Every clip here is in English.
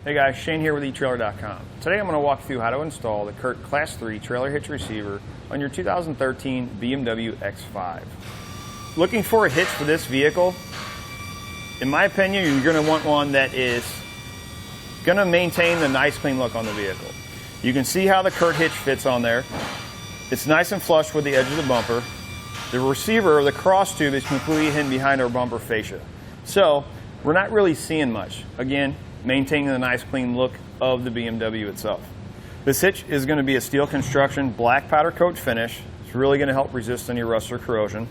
Hey guys, Shane here with etrailer.com. Today I'm going to walk through how to install the CURT Class 3 trailer hitch receiver on your 2013 BMW X5. Looking for a hitch for this vehicle? In my opinion, you're going to want one that is going to maintain the nice clean look on the vehicle. You can see how the CURT hitch fits on there. It's nice and flush with the edge of the bumper. The receiver, or the cross tube, is completely hidden behind our bumper fascia. So we're not really seeing much. Again, maintaining the nice clean look of the BMW itself. This hitch is going to be a steel construction black powder coat finish. It's really going to help resist any rust or corrosion.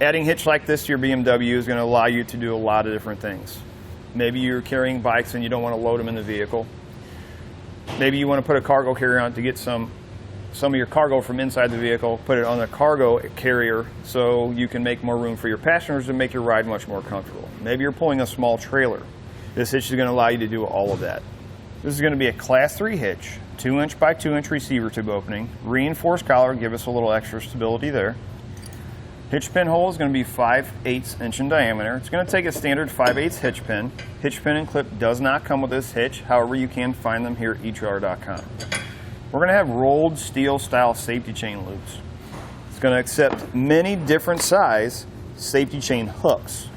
Adding a hitch like this to your BMW is going to allow you to do a lot of different things. Maybe you're carrying bikes and you don't want to load them in the vehicle. Maybe you want to put a cargo carrier on to get some of your cargo from inside the vehicle, put it on the cargo carrier so you can make more room for your passengers and make your ride much more comfortable. Maybe you're pulling a small trailer. This hitch is going to allow you to do all of that. This is going to be a Class 3 hitch, 2" by 2" receiver tube opening, reinforced collar, give us a little extra stability there. Hitch pin hole is going to be 5/8 inch in diameter. It's going to take a standard 5/8 hitch pin. Hitch pin and clip does not come with this hitch, however you can find them here at etrailer.com. We're going to have rolled steel style safety chain loops. It's going to accept many different size safety chain hooks.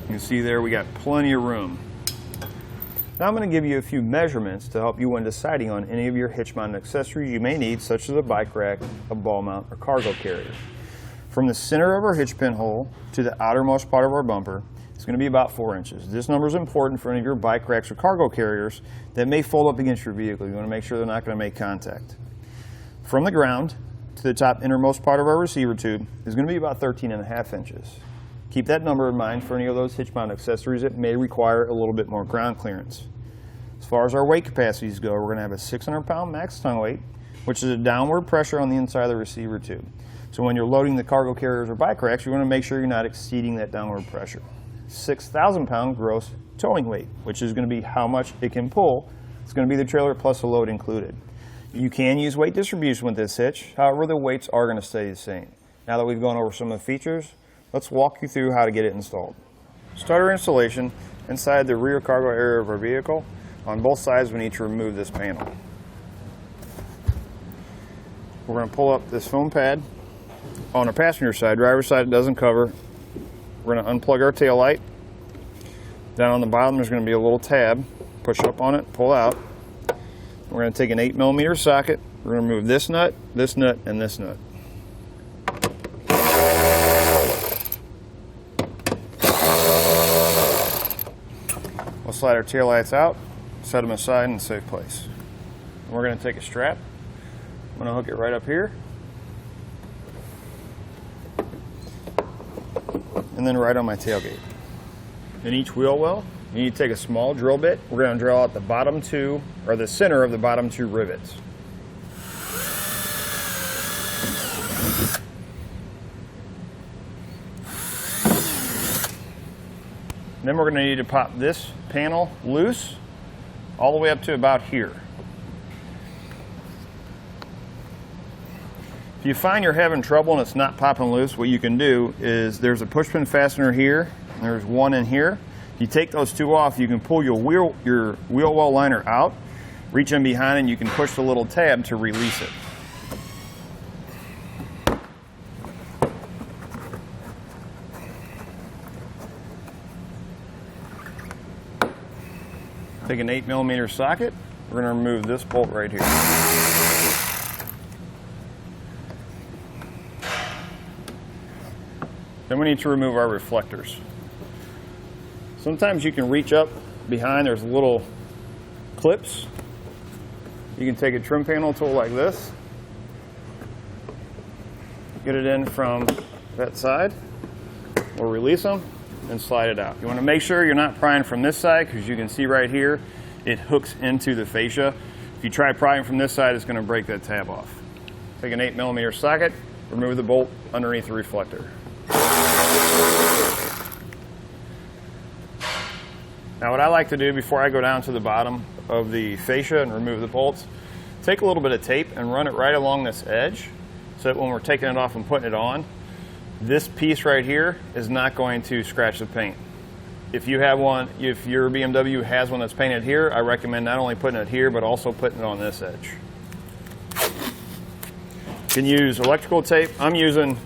You can see there we got plenty of room. Now I'm going to give you a few measurements to help you when deciding on any of your hitch mounted accessories you may need, such as a bike rack, a ball mount, or cargo carrier. From the center of our hitch pin hole to the outermost part of our bumper, it's going to be about 4 inches. This number is important for any of your bike racks or cargo carriers that may fold up against your vehicle. You want to make sure they're not going to make contact. From the ground to the top innermost part of our receiver tube is going to be about 13.5 inches. Keep that number in mind for any of those hitch mount accessories that may require a little bit more ground clearance. As far as our weight capacities go, we're going to have a 600-pound max tongue weight, which is a downward pressure on the inside of the receiver tube. So when you're loading the cargo carriers or bike racks, you want to make sure you're not exceeding that downward pressure. 6,000-pound gross towing weight, which is going to be how much it can pull. It's going to be the trailer plus the load included. You can use weight distribution with this hitch, however the weights are going to stay the same. Now that we've gone over some of the features, let's walk you through how to get it installed. Start our installation inside the rear cargo area of our vehicle. On both sides we need to remove this panel. We're going to pull up this foam pad. On the passenger side, driver's side, it doesn't cover. We're going to unplug our tail light. Down on the bottom there's going to be a little tab. Push up on it, pull out. We're going to take an 8mm socket. We're going to remove this nut, and this nut. We'll slide our tail lights out, set them aside in a safe place. And we're going to take a strap. I'm going to hook it right up here. And then right on my tailgate. In each wheel well, you need to take a small drill bit. We're going to drill out the bottom two, or the center of the bottom two rivets. Then we're going to need to pop this panel loose all the way up to about here. If you find you're having trouble and it's not popping loose, what you can do is there's a push pin fastener here, and there's one in here. If you take those two off, you can pull your wheel well liner out, reach in behind, and you can push the little tab to release it. Take an 8mm socket. We're going to remove this bolt right here. Then we need to remove our reflectors. Sometimes you can reach up behind, there's little clips. You can take a trim panel tool like this, get it in from that side, or release them and slide it out. You want to make sure you're not prying from this side, because you can see right here it hooks into the fascia. If you try prying from this side, it's going to break that tab off. Take an 8mm socket, remove the bolt underneath the reflector. Now what I like to do before I go down to the bottom of the fascia and remove the bolts, take a little bit of tape and run it right along this edge, so that when we're taking it off and putting it on, this piece right here is not going to scratch the paint. if you have one, if your BMW has one that's painted here, I recommend not only putting it here, but also putting it on this edge. You can use electrical tape. I'm using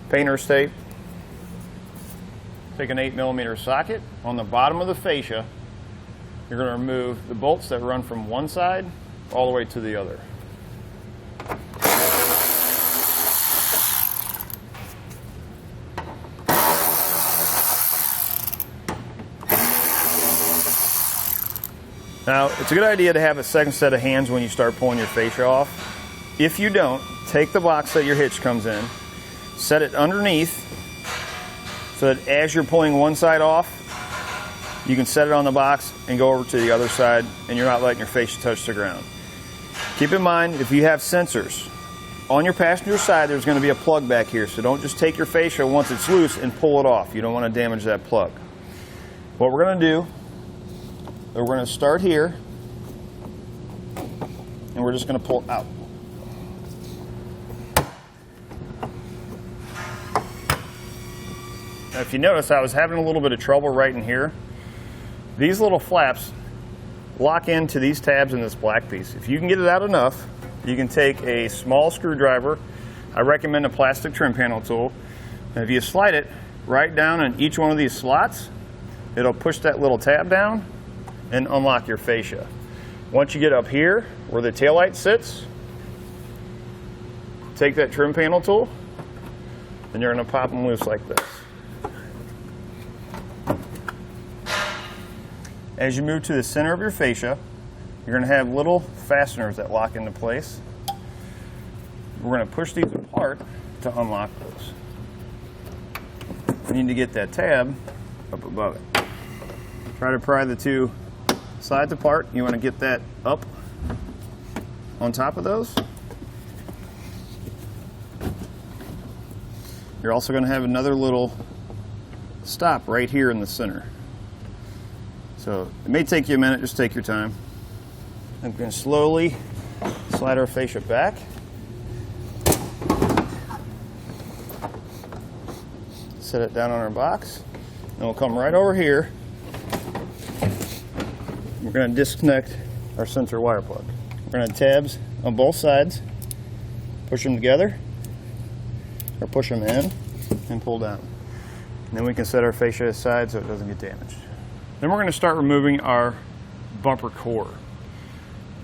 painter's tape. Take an 8mm socket. On the bottom of the fascia, you're going to remove the bolts that run from one side all the way to the other. Now, it's a good idea to have a second set of hands when you start pulling your fascia off. If you don't, take the box that your hitch comes in, set it underneath so that as you're pulling one side off, you can set it on the box and go over to the other side, and you're not letting your fascia touch the ground. Keep in mind, if you have sensors, on your passenger side there's going to be a plug back here, so don't just take your fascia once it's loose and pull it off. You don't want to damage that plug. What we're going to do, we're going to start here, and we're just going to pull out. Now, if you notice, I was having a little bit of trouble right in here. These little flaps lock into these tabs in this black piece. If you can get it out enough, you can take a small screwdriver. I recommend a plastic trim panel tool. And if you slide it right down in each one of these slots, it'll push that little tab down and unlock your fascia. Once you get up here where the taillight sits, take that trim panel tool and you're going to pop them loose like this. As you move to the center of your fascia, you're going to have little fasteners that lock into place. We're going to push these apart to unlock those. You need to get that tab up above it. Try to pry the two sides apart. You want to get that up on top of those. You're also going to have another little stop right here in the center. So it may take you a minute, just take your time. I'm going to slowly slide our fascia back. Set it down on our box. And we'll come right over here. We're going to disconnect our sensor wire plug. We're going to have tabs on both sides. Push them together, or push them in, and pull down. And then we can set our fascia aside so it doesn't get damaged. Then we're going to start removing our bumper core.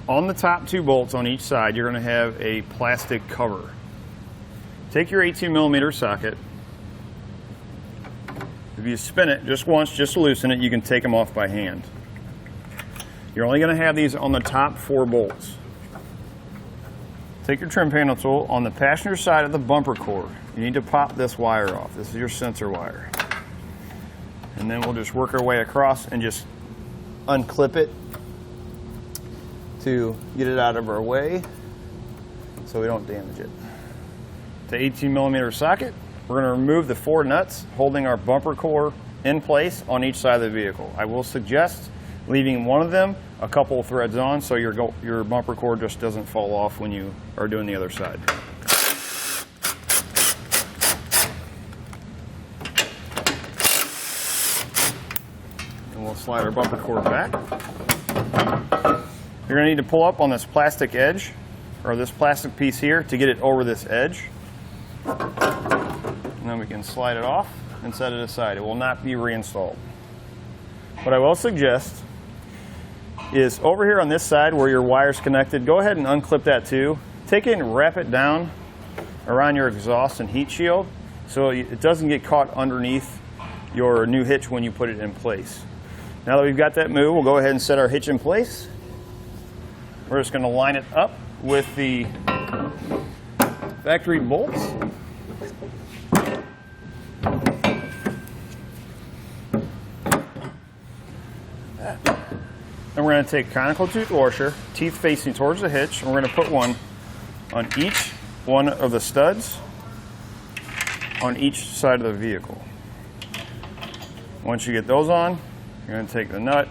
On the top two bolts on each side, you're going to have a plastic cover. Take your 18mm socket. If you spin it just once, just to loosen it, you can take them off by hand. You're only going to have these on the top 4 bolts. Take your trim panel tool. On the passenger side of the bumper core, you need to pop this wire off. This is your sensor wire. And then we'll just work our way across and just unclip it to get it out of our way so we don't damage it. The 18mm socket, we're going to remove the 4 nuts holding our bumper core in place on each side of the vehicle. I will suggest leaving one of them a couple of threads on so your bumper core just doesn't fall off when you are doing the other side. And we'll slide our bumper core back. You're going to need to pull up on this plastic edge, or this plastic piece here, to get it over this edge. And then we can slide it off and set it aside. It will not be reinstalled. What I will suggest is over here on this side where your wire's connected, go ahead and unclip that too. Take it and wrap it down around your exhaust and heat shield so it doesn't get caught underneath your new hitch when you put it in place. Now that we've got that moved, we'll go ahead and set our hitch in place. We're just going to line it up with the factory bolts. Then we're going to take conical tooth washer, teeth facing towards the hitch, and we're going to put one on each one of the studs on each side of the vehicle. Once you get those on, you're going to take the nut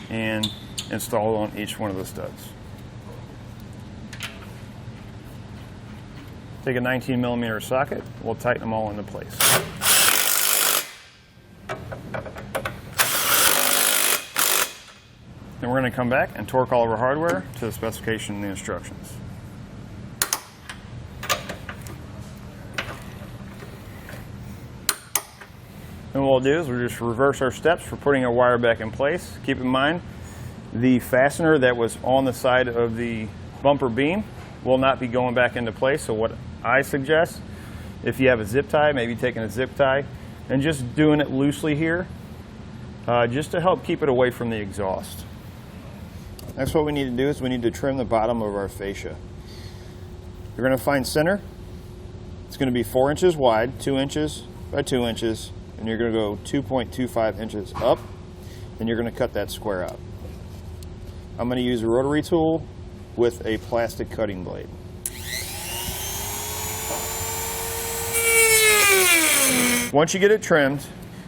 and install it on each one of the studs. Take a 19mm socket, we'll tighten them all into place. Then we're going to come back and torque all of our hardware to the specification and the instructions. And what we'll do is we'll just reverse our steps for putting our wire back in place. Keep in mind, the fastener that was on the side of the bumper beam will not be going back into place. So what I suggest, if you have a zip tie, maybe taking a zip tie and just doing it loosely here, just to help keep it away from the exhaust. Next, what we need to do is we need to trim the bottom of our fascia. You're going to find center. It's going to be 4 inches wide, 2 inches by 2 inches, and you're going to go 2.25 inches up, and you're going to cut that square out. I'm going to use a rotary tool with a plastic cutting blade. Once you get it trimmed,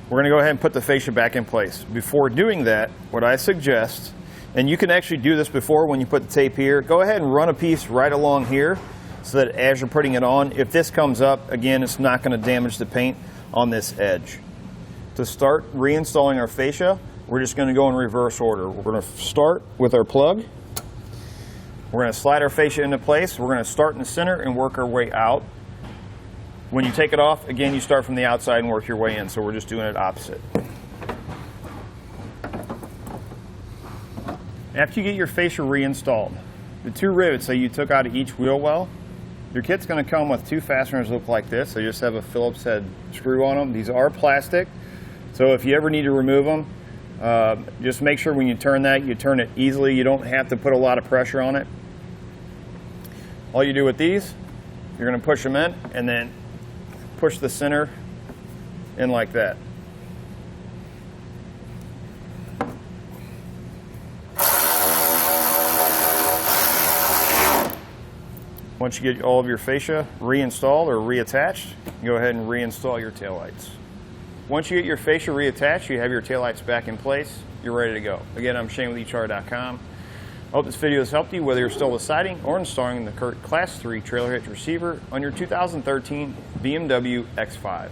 we're going to go ahead and put the fascia back in place. Before doing that, what I suggest, and you can actually do this before when you put the tape here, go ahead and run a piece right along here so that as you're putting it on, if this comes up, again, it's not going to damage the paint on this edge. To start reinstalling our fascia, we're just going to go in reverse order. We're going to start with our plug. We're going to slide our fascia into place. We're going to start in the center and work our way out. When you take it off, again, you start from the outside and work your way in, so we're just doing it opposite. After you get your fascia reinstalled, the 2 rivets that you took out of each wheel well, your kit's going to come with 2 fasteners that look like this. They just have a Phillips head screw on them. These are plastic, so if you ever need to remove them, just make sure when you turn that, you turn it easily. You don't have to put a lot of pressure on it. All you do with these, you're going to push them in and then push the center in like that. Once you get all of your fascia reinstalled or reattached, go ahead and reinstall your taillights. Once you get your fascia reattached, you have your taillights back in place, you're ready to go. Again, I'm Shane with etrailer.com. I hope this video has helped you, whether you're still deciding or installing the CURT Class 3 Trailer Hitch receiver on your 2013 BMW X5.